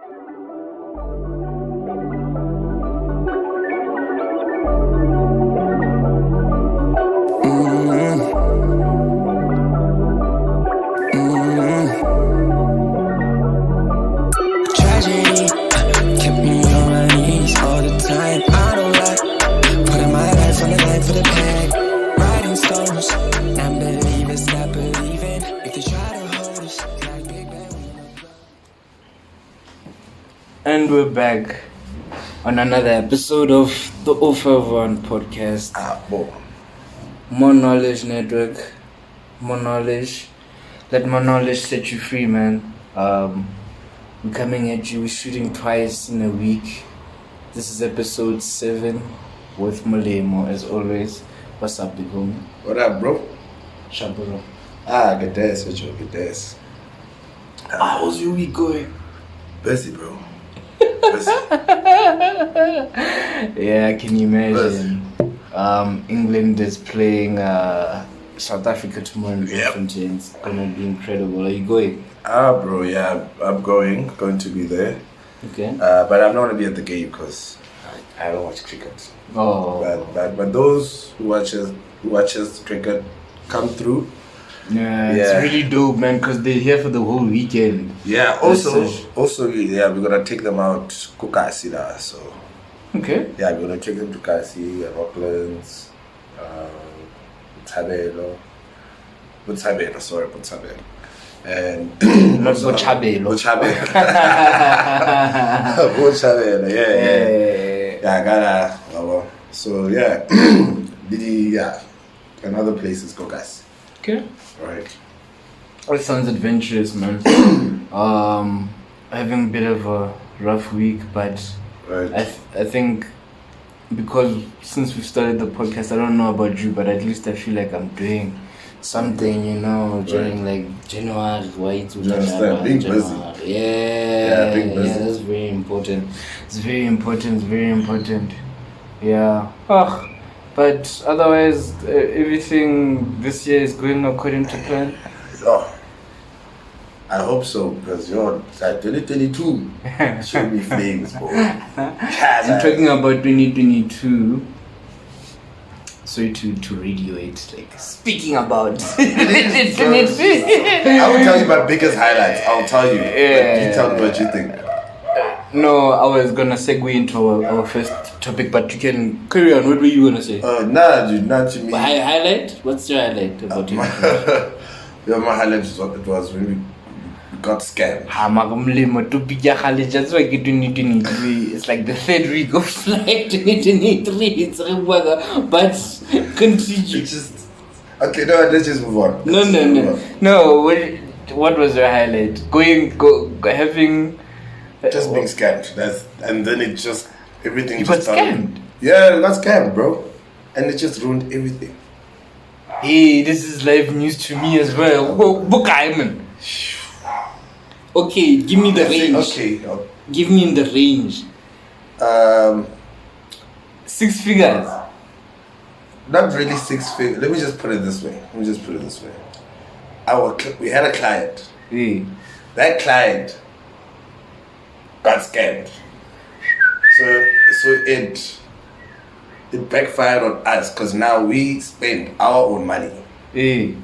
Tragedy kept me on my knees all the time. I don't like putting my life on the line for the bag. Riding stones, non-believers not believing. If they try to hold us like big bad. And we're back on another episode of the O51 podcast. More Knowledge Network. More knowledge. Let more knowledge set you free, man. We're coming at you. We're shooting twice in a week. This is episode 7 with Lemo, as always. What's up, big homie? What up, bro? Shaburo. Good days, good days. How's your week going? Busy, bro. Busy. Yeah, I can imagine. England is playing South Africa tomorrow in Bloemfontein. It's gonna be incredible. Are you going? Bro, yeah, I'm going to be there. Okay. But I'm not gonna be at the game because I don't watch cricket. Oh. But those who watches cricket come through. Yeah, it's really dope, man, because they're here for the whole weekend. Yeah. Also, yeah, we're gonna take them out Kukasi now. So. Okay. Yeah, we're gonna take them to Kasi, Auckland's, Botshabelo, and Not Botshabelo. Botshabelo, yeah, I gotta, so yeah, another place is Kokas. Okay. Right. That sounds adventurous, man. Having a bit of a rough week, but Right. I think because since we started the podcast, I don't know about you, but at least I feel like I'm doing something, during like January, white. You understand? Being busy. Yeah, being busy. Yeah, that's very important. It's very important. Yeah. But otherwise, everything this year is going according to plan. I hope so, because 2022 should be flames, bro. I'm talking about 2022. Sorry to radio it, like speaking about. I will tell you my biggest highlights. I'll tell you. Yeah. You tell me what you think. No, I was gonna segue into our first topic, but you can carry on. What were you gonna say? Nah, dude, not to me. Highlight? What's your highlight about it? My highlight is what it was when we got scammed. It's like the third week of flight 2023. But continue. It's just okay. No, let's just move on. No. What was your highlight? Having just being scammed. And then it just everything. You just got scammed. Yeah, I got scammed, bro, and it just ruined everything. Hey, this is live news to me as well. Okay, give me the range. Okay. Give me in the range. 6 figures. Not really 6 figures. Let me just put it this way. We had a client. Hey. That client got scammed. So it backfired on us because now we spend our own money. Hey.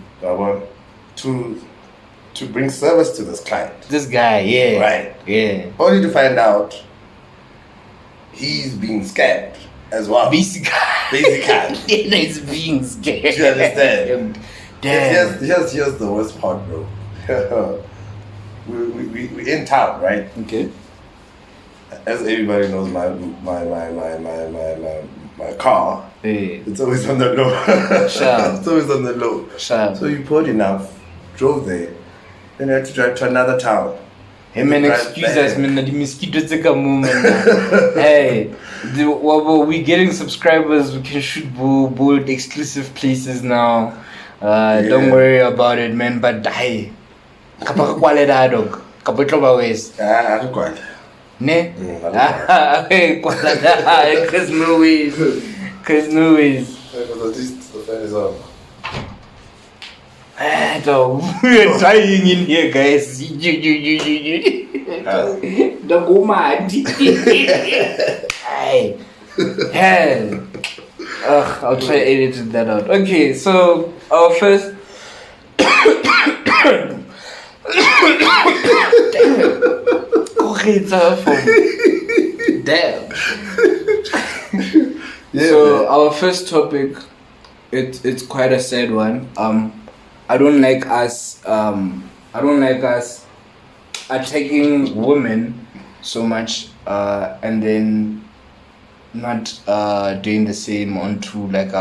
To bring service to this client. This guy, yeah. Right. Yeah. Only to find out he's being scammed as well. Basically. Yeah, he's being scared. Do you understand? Damn. Here's the worst part, bro. we in town, right? Okay. As everybody knows, my car. Hey. It's always on the low. Sharp. It's always on the low. Sharp. So you poured enough, drove there, then I had to drive to another town. Hey man, excuse us, man. The mosquitoes take a moment. Hey, we getting subscribers. We can shoot bold exclusive places now. Don't worry about it, man. But hey, kapag kwalida dog, kapag troba ways. Ako kwal. Ne? Hey, kwalida. Cause no ways. Because at least the fan is on. No, we're dying in here, guys. Don't go mad. Hey. Hell. Ugh, I'll try editing that out. Okay, so our first. Damn. Yeah, So man. our first topic, it's quite a sad one. I don't like us attacking women so much, and then not doing the same onto like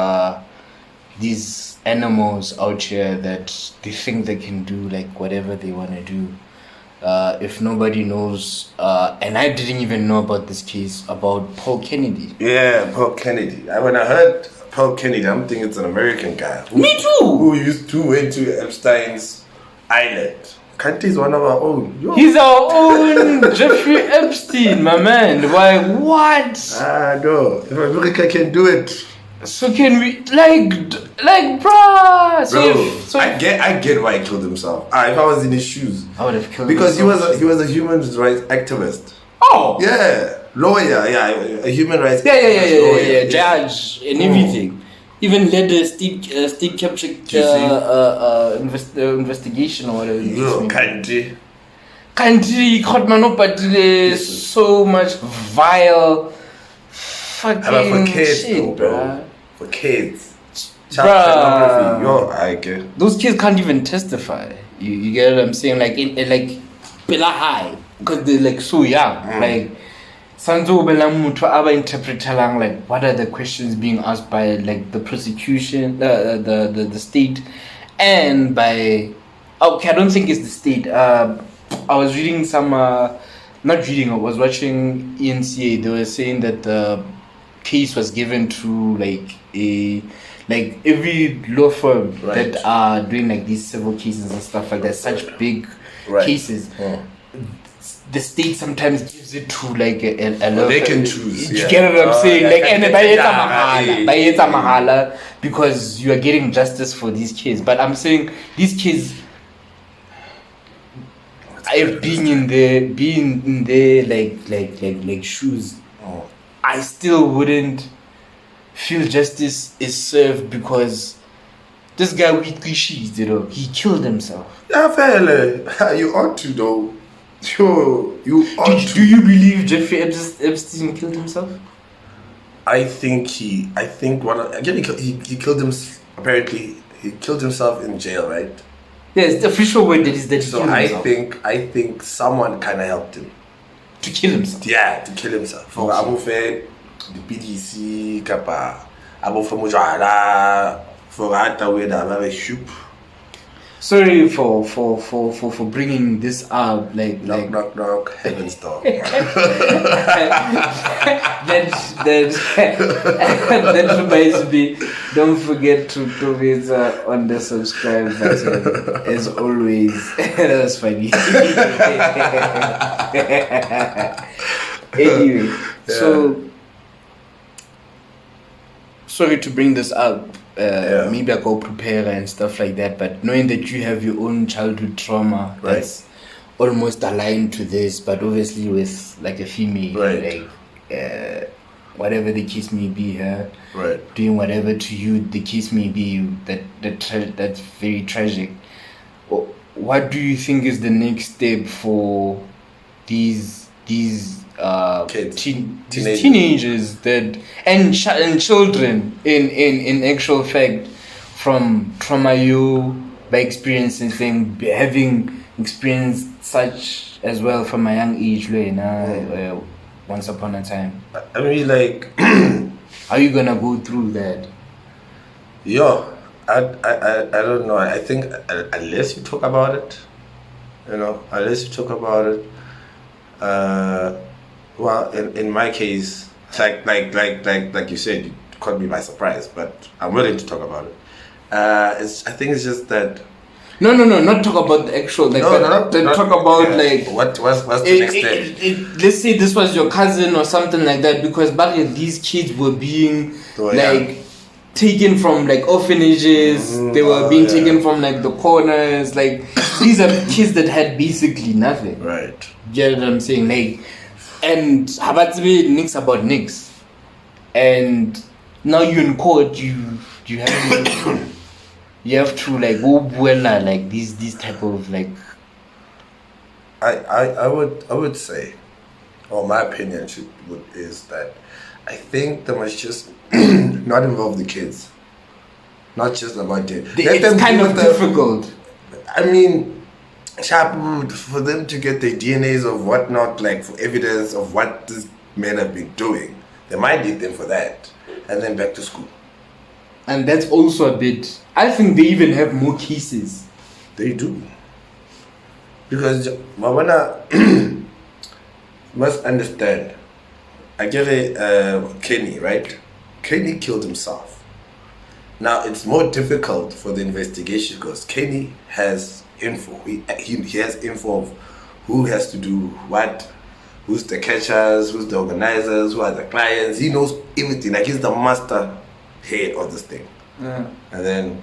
these animals out here that they think they can do like whatever they want to do. If nobody knows, and I didn't even know about this case about Paul Kennedy. Yeah, Paul Kennedy. When I heard Paul Kennedy, I'm thinking it's an American guy. Me too. Who went to Epstein's island. Kanti's one of our own. Yo. He's our own Jeffrey Epstein, my man. Why? What? No. If America can do it, So can we bruh? So I get why he killed himself. If I was in his shoes, I would have killed because myself. he was a human rights activist. Oh Yeah, lawyer. Yeah, a human rights. yeah, lawyer. judge and everything. Even led a state capture investigation or whatever. Yo, Kanti. Country caught but so much vile fucking For kids, shit, bro. bruh. For kids. Bruh. Pornography. Yo, I get. Those kids can't even testify. You get what I'm saying? Like like Bella High, because they're like so young. Like Sanzo Bella Mutu Aba interpretalang, like what are the questions being asked by like the prosecution, the state, and by okay, I don't think it's the state. I was reading some not reading, I was watching ENCA. They were saying that the case was given to like every law firm Right. that are doing like these civil cases and stuff like that, such big Right. cases. The state sometimes gives it to like a law They firm. can choose, You yeah. get what I'm saying? Yeah, Like, can and they- by it's a yeah, mahala, yeah, by it's a yeah. mahala, because you are getting justice for these kids. But I'm saying these kids. Being in their like shoes, I still wouldn't feel justice is served because this guy with shit, he killed himself. Yeah, fairly. You ought to though. Sure, you ought to. Do you believe Jeffrey Epstein killed himself? I think he killed him. Apparently, he killed himself in jail, right? Yes, the official word that is that he So killed I himself. think someone kind of helped him. To kill himself. Yeah, to kill himself. For Abu Faye, the PDC, Kappa, Abu Famujala, for Ata with a shoop. Sorry for bringing this up, like Knock, heaven's door. that reminds me. Don't forget to hit on the subscribe button. As always, that was funny. Anyway, so sorry to bring this up. Maybe I go prepare and stuff like that, but knowing that you have your own childhood trauma that's almost aligned to this, but obviously with like a female, like whatever the case may be, doing whatever to you the case may be, that's very tragic. What do you think is the next step for these kids, teenagers that and children in actual fact, from trauma you by experiencing things, having experienced such as well from a young age, once upon a time? I mean, like, how are you gonna go through that? I don't know. I think unless you talk about it, well, in my case, like you said, you caught me by surprise, but I'm willing to talk about it. I think it's just that. No, not talk about the actual. Like, talk about like what's the next step. Let's say this was your cousin or something like that, because back then these kids were being taken from like orphanages. They were being taken from like the corners. Like these are kids that had basically nothing. Right. You know what I'm saying? Like, and Habatsubi nicks about nicks. And now you're in court, you have you have to like go buena like these type of like. I would say, or my opinion is that I think they must just not involve the kids. Not just about it. It's kind of difficult. I mean, for them to get the DNAs of whatnot, like for evidence of what these men have been doing, they might need them for that, and then back to school. And that's also a bit. I think they even have more cases. They do. Because Mawana must understand. I get it, Kenny, right? Kenny killed himself. Now it's more difficult for the investigation because Kenny has info. He has info of who has to do what, who's the catchers, who's the organizers, who are the clients. He knows everything. Like he's the master head of this thing. Yeah. And then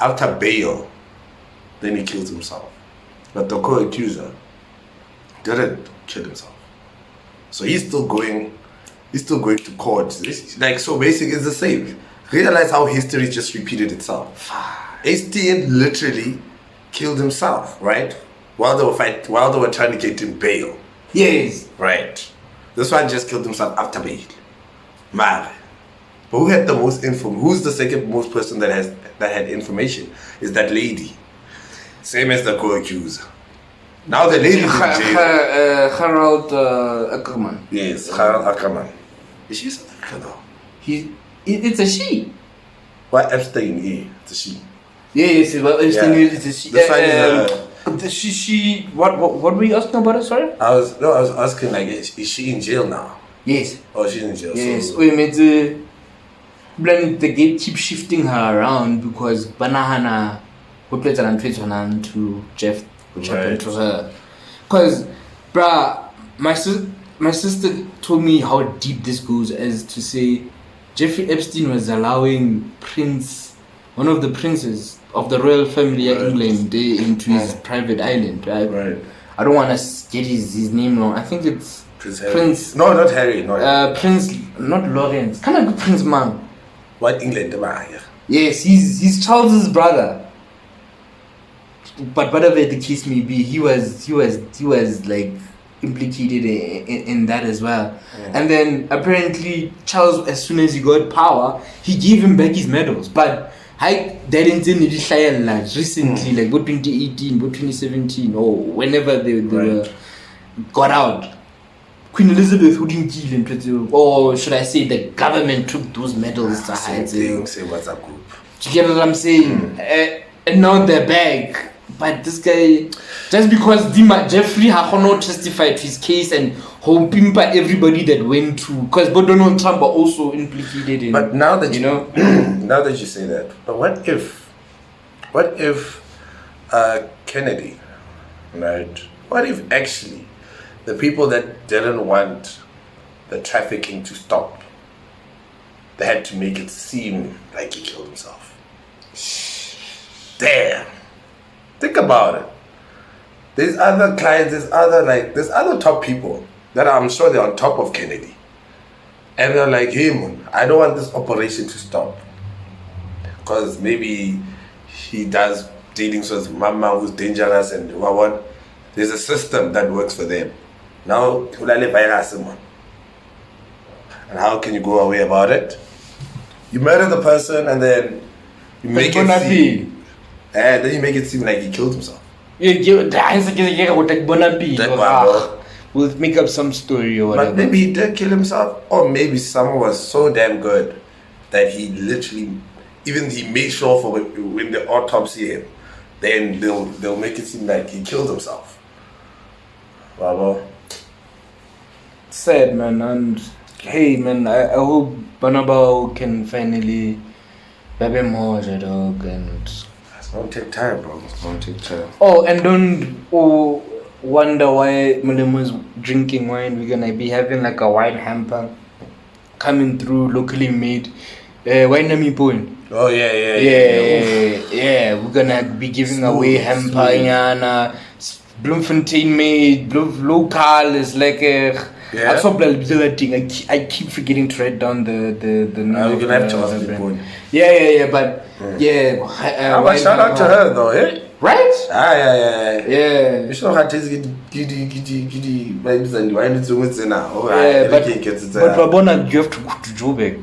after bail, then he kills himself. But the co-accuser didn't kill himself. So he's still going to court. So basically it's the same. Realize how history just repeated itself. HTN literally killed himself, right? While they were trying to get him bail. Yes. Right. This one just killed himself after bail. Mare. But who had the most info? Who's the second most person that had information? Is that lady. Same as the co-accuser. Now the lady is in jail. Harold Ackerman. Yes, Harold Ackerman. Is she South African though? It's a she. What Epstein? Yeah, it's a she. Yes, Epstein is a she. This one is what were you asking about her, sorry? I was asking like, is she in jail now? Yes. Oh, she's in jail. Yes. So, The gate keep shifting her around because Banahana put it on Twitter to Jeff, which happened to her. Because, my sister told me how deep this goes, as to say Jeffrey Epstein was allowing one of the princes of the royal family of England into his private island, right? Right. I don't want to get his name wrong. I think it's Prince. No, not Harry. Not Prince, not Lawrence. Kind of Prince Man. What England am I here? Yes, he's Charles's brother. But whatever the case may be, he was like implicated in that as well. Yeah. And then apparently Charles, as soon as he got power, he gave him back his medals. But I didn't recently, like about 2018, about 2017, or whenever they were got out. Queen Elizabeth wouldn't kill him, or should I say the government took those medals to hide. Say what's up, group. Do you get what I'm saying? And now they're back. But this guy, just because Jeffrey Hakono testified to his case and hoping by everybody that went to, because Donald Trump are also implicated in. But now that you know, now that you say that, but what if Kennedy, right? What if actually the people that didn't want the trafficking to stop, they had to make it seem like he killed himself? Damn. Think about it. There's other clients, there's other top people that I'm sure they're on top of Kennedy. And they're like, hey man, I don't want this operation to stop. Because maybe he does dealings with mama who's dangerous and what. There's a system that works for them. Now, and how can you go away about it? You murder the person and then you make it seem. And then you make it seem like he killed himself. We'll make up some story or whatever. But maybe he did kill himself, or maybe someone was so damn good that he literally, even he made sure for when the autopsy him, then they'll make it seem like he killed himself. Wow. Sad, man. And hey, man, I hope Banabao can finally baby more dog and. It's gonna take time, bro. It's gonna take time. Oh, and don't wonder why Lemo is drinking wine. We're gonna be having like a wine hamper coming through, locally made. Wainami Point. Oh yeah. Yeah. We're gonna be giving away hamper, Bloemfontein made, local is like a. Yeah. I keep forgetting to write down the name. We're gonna have to ask the brand. point. Yeah, but Shout out to her though, eh? Right? Yeah. You should have giddy vibes and why need to win now? But Babona, you have to go to Joburg.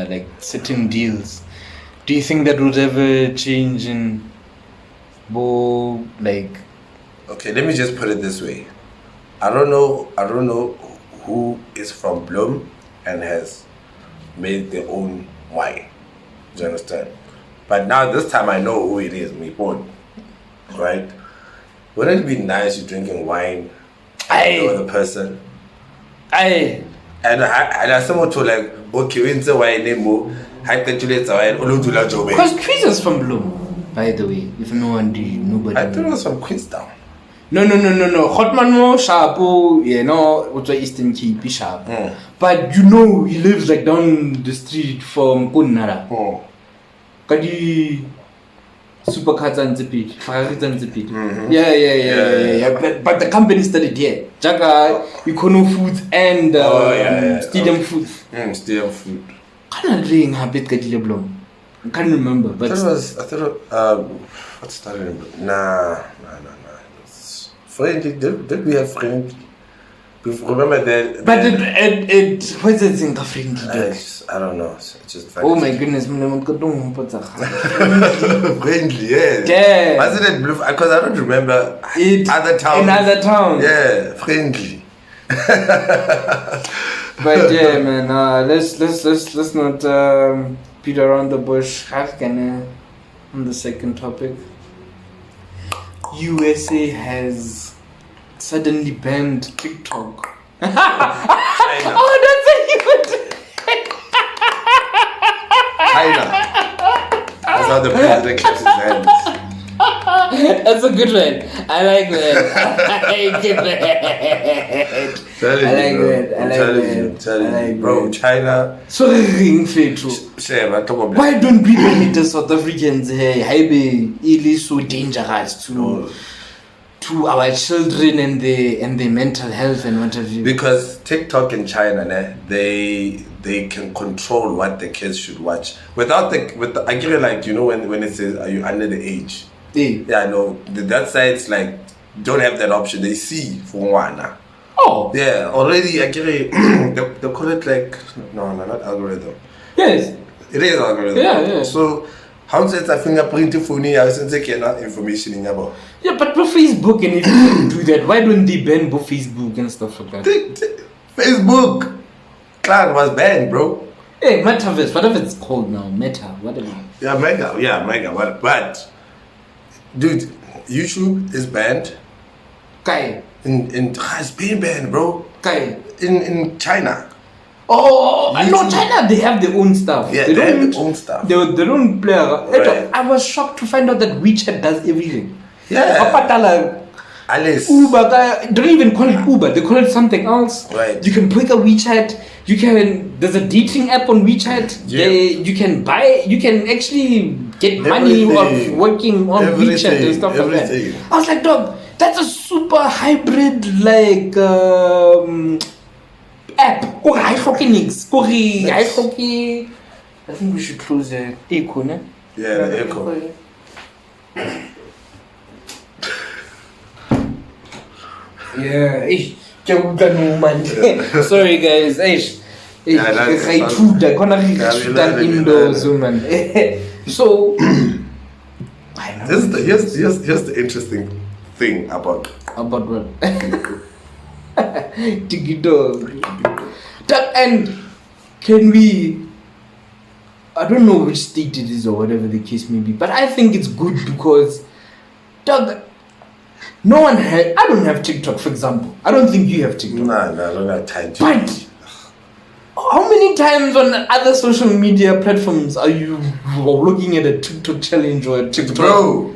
Like certain deals. Do you think that would ever change in like? Okay, let me just put it this way. I don't know who is from Bloem and has made their own wine. Do you understand? But now this time I know who it is, me born. Right? Wouldn't it be nice you drinking wine with a person? And I someone to like, okay, we into wine Lemo, I can wine Oludula Jobe. Because Tweezer's from Bloem, by the way, if nobody. I thought it was from Queenstown. No. Hotman Mo Sharpo, what's Eastern Cape Sharp. But he lives like down the street from Kunnara. Kadi Supercars and Zipit, Ferrari and Zipit. Yeah. But the company started here. Jaga, Econo Foods and Stadium Foods. Stadium Food. Can't drink habit Kadile Blom. I can't remember. But I thought what's that name? Nah. Friendly, did we have friendly? Remember that? But it what's it in friendly? I don't know. It's just oh my goodness, friendly, yeah. Wasn't it blue? Because I don't remember it. Other towns. In other towns. Yeah, friendly. But yeah, man. Let's not beat around the bush. On the second topic. USA has suddenly banned TikTok. China. Oh, that's a huge. China. That's how the president claps his hands. That's a good one. I like that. I'm telling you, bro. China. So why don't we ban it as South Africans? Hey, it is so dangerous to our children and the mental health and what have you. Because TikTok in China, they can control what the kids should watch without I get it, like when it says are you under the age. Yeah, no, that side's like don't have that option. They see for one. Oh. Yeah, already I get it. They call it like no, not algorithm. Yes. It is algorithm. Yeah. So how says a fingerprint phone here since they cannot information in about. Yeah, but for Facebook and if you do that, why don't they ban both Facebook and stuff like that? Facebook clan was banned, bro. Hey, Metaverse, whatever it's called now, Meta, whatever. Yeah, Mega, but dude, YouTube is banned. Kai. It's been banned, bro. Kai. In China. Oh, I know China, they have their own stuff. Yeah, they have their own stuff. They don't play around. Right. I was shocked to find out that WeChat does everything. Yeah. Alice. Uber, they don't even call it Uber, they call it something else. Right. You can pick a WeChat, there's a dating app on WeChat. Yeah. You can actually get money of working on WeChat and stuff like that. I was like, dog, that's a super hybrid app. I think we should close the echo, ne? Yeah, the echo. Yeah, sorry guys. So here's the interesting thing about what? TikTok. And can we? I don't know which state it is or whatever the case may be, but I think it's good because, dog. No one I don't have TikTok, for example. I don't think you have TikTok. No, I don't have time to. But how many times on other social media platforms are you looking at a TikTok challenge or a TikTok? Bro,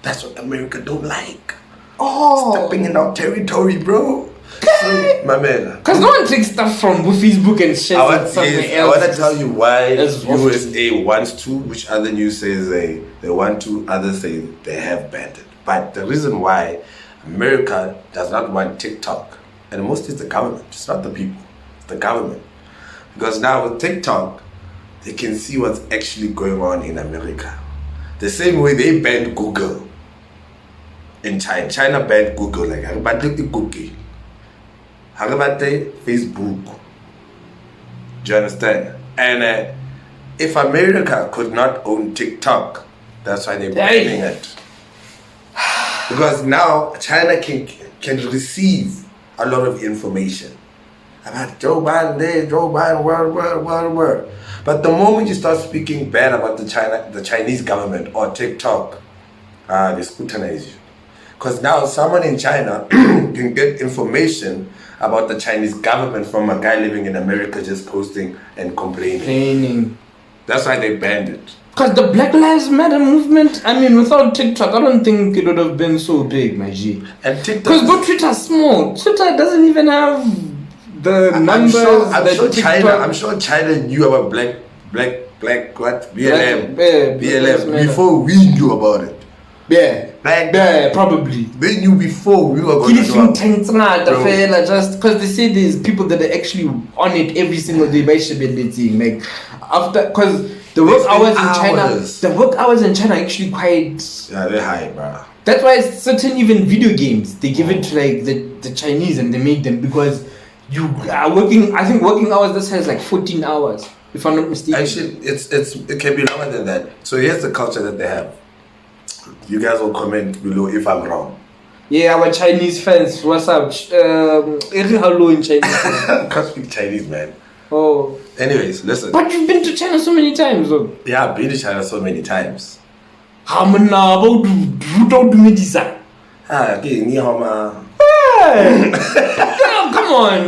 that's what America don't like. Oh. Stepping in our territory, bro. So, my man. Because no one takes stuff from Facebook and shares it somewhere else. I want to tell you why As USA wants to, which other news says they want to, others say they have banned it. But the reason why America does not want TikTok, and mostly it's the government, it's not the people, it's the government. Because now with TikTok, they can see what's actually going on in America. The same way they banned Google in China. China banned Google, like Google. How about Facebook? Do you understand? And if America could not own TikTok, that's why they're banning it. Because now China can receive a lot of information about Joe Biden there, Joe Biden, word. But the moment you start speaking bad about the Chinese government or TikTok, they scrutinize you. Because now someone in China can get information about the Chinese government from a guy living in America just posting and complaining. That's why they banned it. Because the Black Lives Matter movement, I mean, without TikTok, I don't think it would have been so big, my G. And TikTok... Because go Twitter's small. Twitter doesn't even have the numbers. I'm sure China knew about black what? BLM before we knew about it. Yeah, probably. They knew before we were going to know. Just because they say there's people that are actually on it every single day by thing. Like after, because the work hours in China are actually quite. Yeah, they're high, bro. That's why certain even video games they give it to like the Chinese and they make them because you are working. I think working hours this has like 14 hours if I'm not mistaken. Actually, it can be longer than that. So here's the culture that they have. You guys will comment below if I'm wrong. Yeah, our Chinese fans, what's up? How low in Chinese? I can't speak Chinese, man. Oh. Anyways, listen. But you've been to China so many times, though. Yeah, I've been to China so many times. Come on.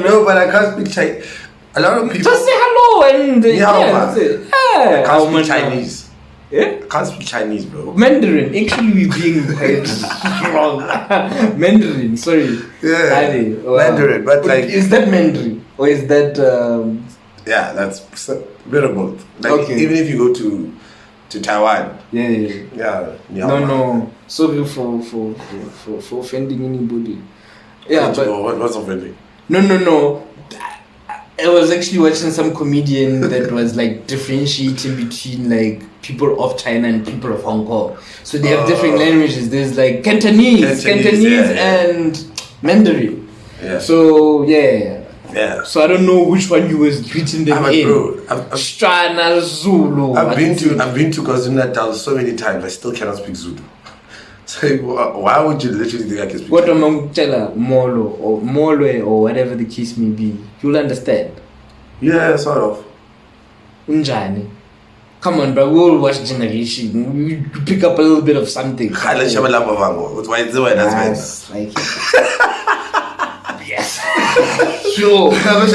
No, but I can't speak Chinese. A lot of people. Just say hello and that's it. I can't speak Chinese. Yeah? I can't speak Chinese, bro. Mandarin. Actually, we're being quite wrong. Mandarin, sorry. Yeah. Mandarin, but like... Is that Mandarin? Or is that... Yeah, that's a bit of both. Like, okay. Even if you go to Taiwan. Yeah. No. Sorry for offending anybody. Yeah, but... What's offending? No. I was actually watching some comedian that was like differentiating between like people of China and people of Hong Kong. So they have different languages. There's like Cantonese and Mandarin. Yeah. So yeah. So I don't know which one you was greeting them in. Strana Zulu. I've been to KwaZulu-Natal so many times. I still cannot speak Zulu. So why would you literally think I can speak? What among Chela, Molo or Molwe or whatever the case may be, you'll understand. Yeah, sort of. Unjani. Come on, bro. We'll watch Generation. We pick up a little bit of something. Yes. Yes. Sure. But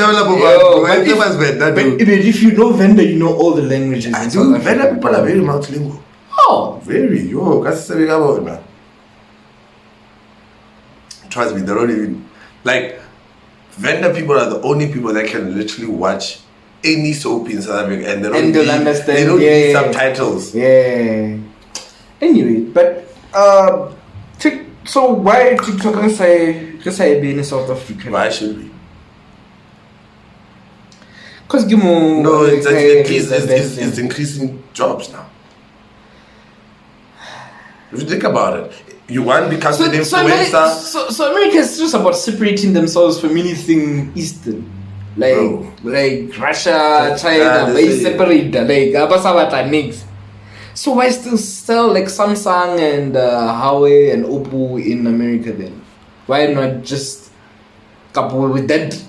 if you know Venda, you know all the languages. I do. Venda people are very multilingual. Oh, very. Yo, that's the about it, man. Trust me, they don't even like. Venda people are the only people that can literally watch any soap in South Africa and they'll understand. They don't need subtitles. Yeah. Anyway, but so why TikTok say be in South Africa? Why should we? Because it's increasing jobs now. If you think about it, you want to become an influencer. So America is just about separating themselves from anything Eastern. Like Russia, China, they separate like so why still sell like Samsung and Huawei and Oppo in America then? Why not just couple with that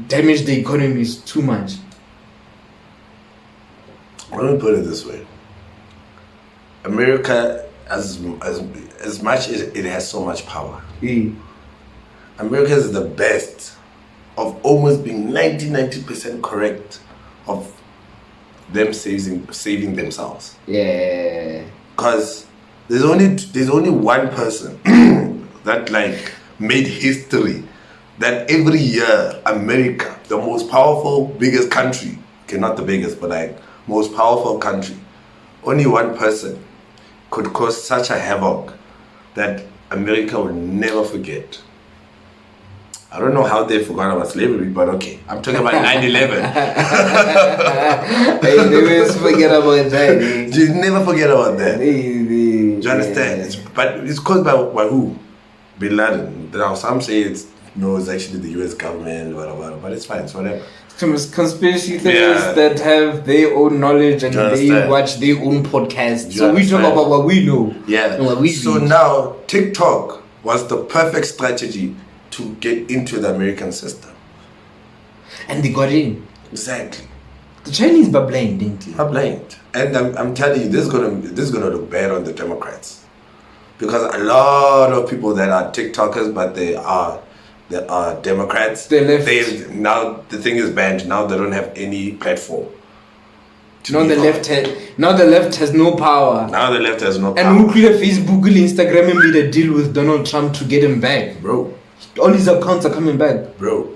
damage the economy is too much? Let me put it this way. America, as much as it has so much power, America is the best of almost being 90% correct of them saving themselves. Yeah. Because there's only one person that like made history that every year America, the most powerful, biggest country, okay, not the biggest, but like most powerful country, only one person could cause such a havoc that America will never forget. I don't know how they forgot about slavery, but okay. I'm talking about 9/11. They always forget about that. You never forget about that. Do you you understand? But it's caused by who? Bin Laden. Now some say it's actually the US government, whatever, but it's fine, it's whatever. Conspiracy theorists that have their own knowledge and they watch their own podcasts. So we talk about what we know. Yeah. And what we so now TikTok was the perfect strategy to get into the American system. And they got in. Exactly. The Chinese were blind, didn't they? Are blind. And I'm telling you, this is gonna look bad on the Democrats. Because a lot of people that are TikTokers, but they are Democrats. Now the thing is banned. Now they don't have any platform. Now the left has no power. Now the left has no power. And who created Facebook, Instagram, and made a deal with Donald Trump to get him back, bro. All his accounts are coming back, bro.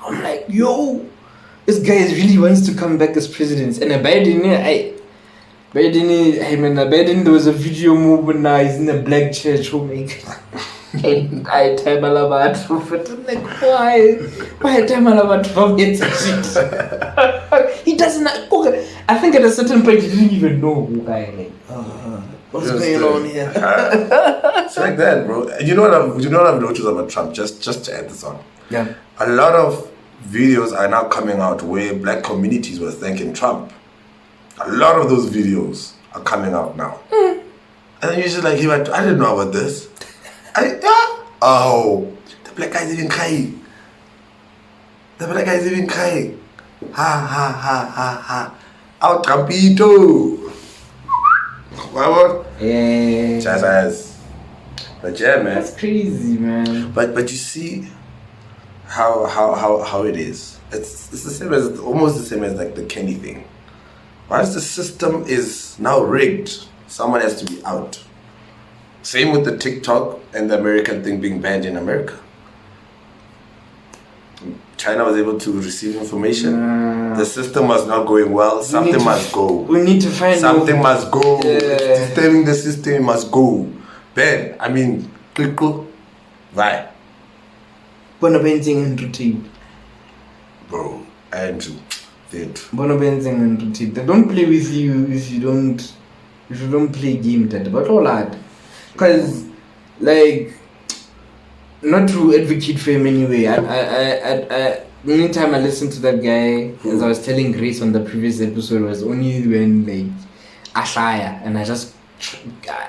I'm like, yo, this guy really wants to come back as president. And Biden, there was a video movement now. He's in a black church. Oh my God. And I tell my lover to I'm like, why tell my lover to get shit? He doesn't. Okay. I think at a certain point he didn't even know who I like. What's going on here? It's like that, bro. You know what I've noticed about Trump? Just to add this on. Yeah. A lot of videos are now coming out where black communities were thanking Trump. A lot of those videos are coming out now. And you're just like, I didn't know about this. The black guy's even crying. Ha. Out Trampito. What? Yeah. Jazz. But yeah, man. That's crazy, man. But you see how it is. It's the same as almost the same as like the Kenny thing. Once the system is now rigged, someone has to be out. Same with the TikTok and the American thing being banned in America. China was able to receive information. The system was not going well. Something must go. We need to find something must go. Yeah. Disturbing the system must go. Ben, I mean, clickle, why? Bona benzing and routine. Bro, Andrew, dude. Bona benzing and routine. They don't play with you if you don't play game that. But all that. Because, like, not to advocate for him anyway. Anytime I listen to that guy, as I was telling Grace on the previous episode, was only when like Ashaya, and I just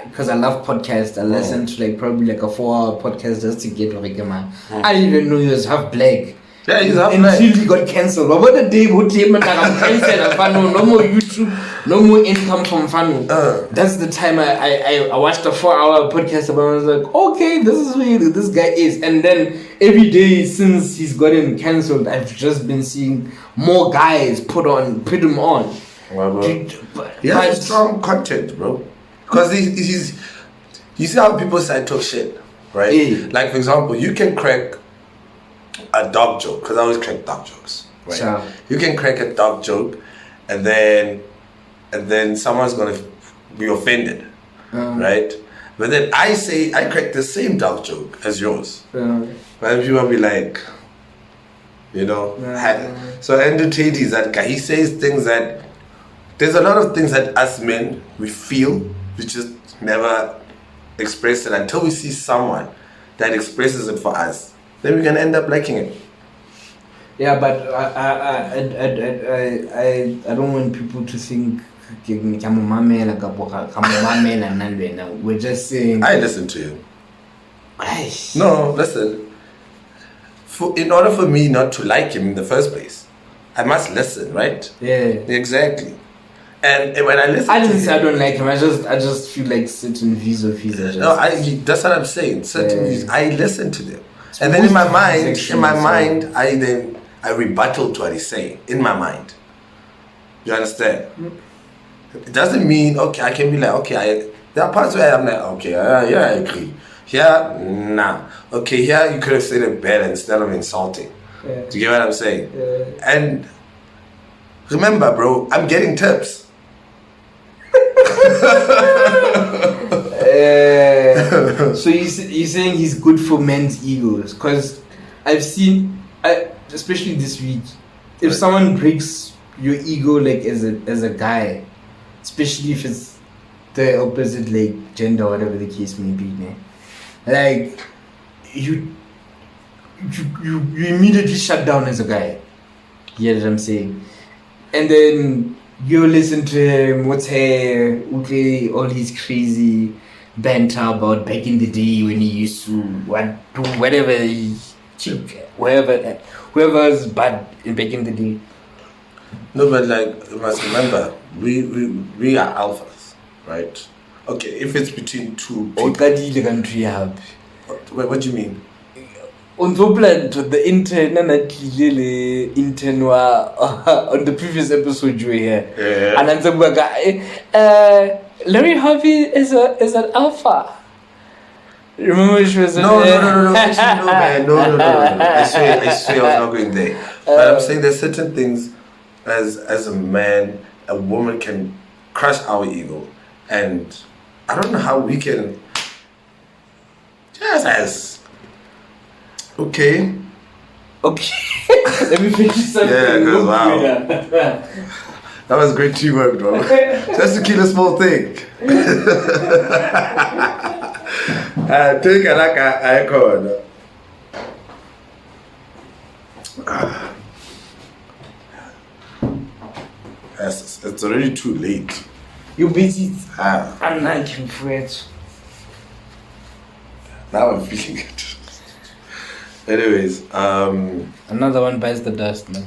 because I love podcasts, I listen to like probably like a 4-hour podcast just to get like I didn't even know he was half black. Yeah, he's half black. Until he got cancelled. But what the day would him and I'm cancelled, no more YouTube, no more income from Fanu. That's the time I watched a 4-hour podcast about it. I was like, okay, this is who this guy is. And then every day since he's gotten cancelled, I've just been seeing more guys put him on. Well, bro. He has strong content, bro. Because he's you see how people say talk shit, right? Yeah. Like for example, you can crack a dog joke, because I always crack dog jokes, right? Sure. You can crack a dog joke, and then someone's gonna be offended, right? But then I crack the same dog joke as yours, but then people will be like, So Andrew Tate is that guy. He says things that there's a lot of things that us men we feel, we just never express it until we see someone that expresses it for us. Then we can end up liking it. Yeah, but I don't want people to think we're just saying. I listen to you. No, listen. In order for me not to like him in the first place, I must listen, right? Yeah. Exactly. And when I listen, I didn't say I don't like him. I just feel like certain views of his. That's what I'm saying. Certain views, I listen to them. And then in my mind, I rebuttal to what he's saying. In my mind. You understand? It doesn't mean, okay, I can be like, okay, there are parts where I'm like, okay, yeah, I agree. Here, nah. Okay, here you could have said it better instead of insulting. Yeah. Do you get what I'm saying? Yeah. And remember, bro, I'm getting tips. So you're saying he's good for men's egos? Because I've seen, especially this week, if someone breaks your ego like as a guy, especially if it's the opposite like gender, whatever the case may be, né? Like you immediately shut down as a guy. You get what I'm saying? And then you listen to him, what's hair, okay, all his crazy banter about back in the day when he used to do whatever whoever's bad back in the day. No, but like you must remember, we are alphas, right? Okay, if it's between two people. What do you mean? On the intern on the previous episode you were here. Yeah. And then Larry Harvey is an alpha. Remember she was No, man. No. I swear I was not going there. But I'm saying there's certain things as a man, a woman can crush our ego. And I don't know how we can just as okay. Let me finish something. Yeah, because wow. That was great teamwork, bro. Just to kill a small thing. Take a like a icon. It's already too late. You beat it. I'm not afraid. Now I'm feeling it. Anyways, another one bites the dust, man.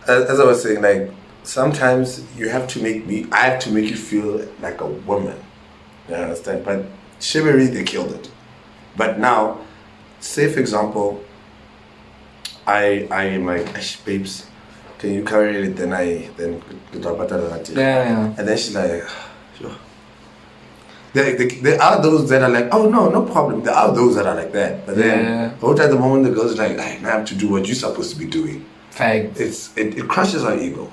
As I was saying, like sometimes I have to make you feel like a woman. You understand? But chivalry, they killed it. But now, say for example, I am like, babes, can you carry it? Then yeah. And then she's like, sure. There are those that are like, oh no problem. There are those that are like that. But then, both at the moment, the girl's like, I have to do what you're supposed to be doing. Fact. It crushes our ego.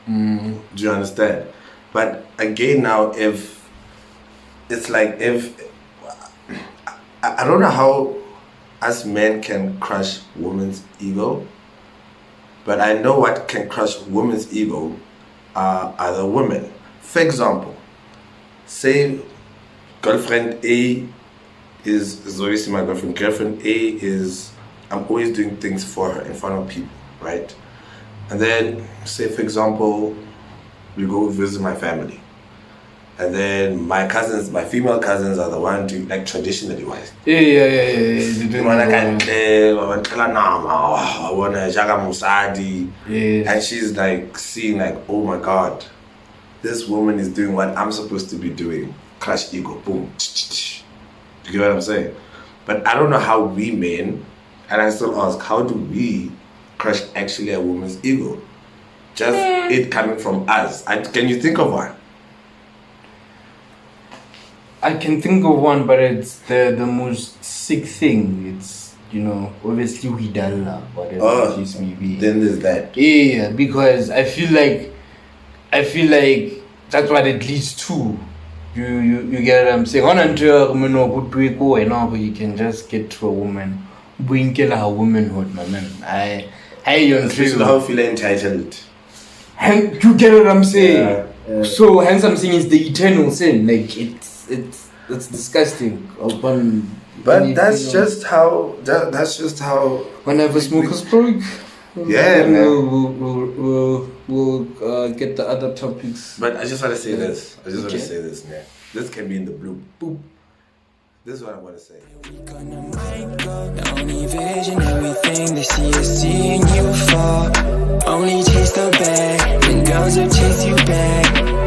Do you understand? But again, now if I don't know how us men can crush women's ego, but I know what can crush women's ego are other women. For example, say girlfriend A is always my girlfriend. Girlfriend A is, I'm always doing things for her in front of people, right? And then say for example, we go visit my family. And then my female cousins are the one doing like traditionally wise. Yeah. And she's like seeing like, oh my God, this woman is doing what I'm supposed to be doing. Crush ego, boom. You get what I'm saying? But I don't know how we men, and I still ask, how do we crush actually a woman's ego? Just it coming from us. Can you think of one? I can think of one, but it's the most sick thing. It's, obviously we done whatever the case may be. Then there's that. Yeah, because I feel like that's what it leads to. You get what I'm saying? You can just get to a woman. Bring her womanhood, my man. Especially how feel entitled. You get what I'm saying? Yeah. So hence I'm saying it's the eternal sin. Like it's disgusting. But that's just how. Whenever smokers break. Yeah, man. We'll get the other topics. But I just want to say this. Want to say this, man. This can be in the blue. Boop. This is what I want to say. The only vision, everything they see is seeing you fall. Only chase the bag, and girls will chase you back.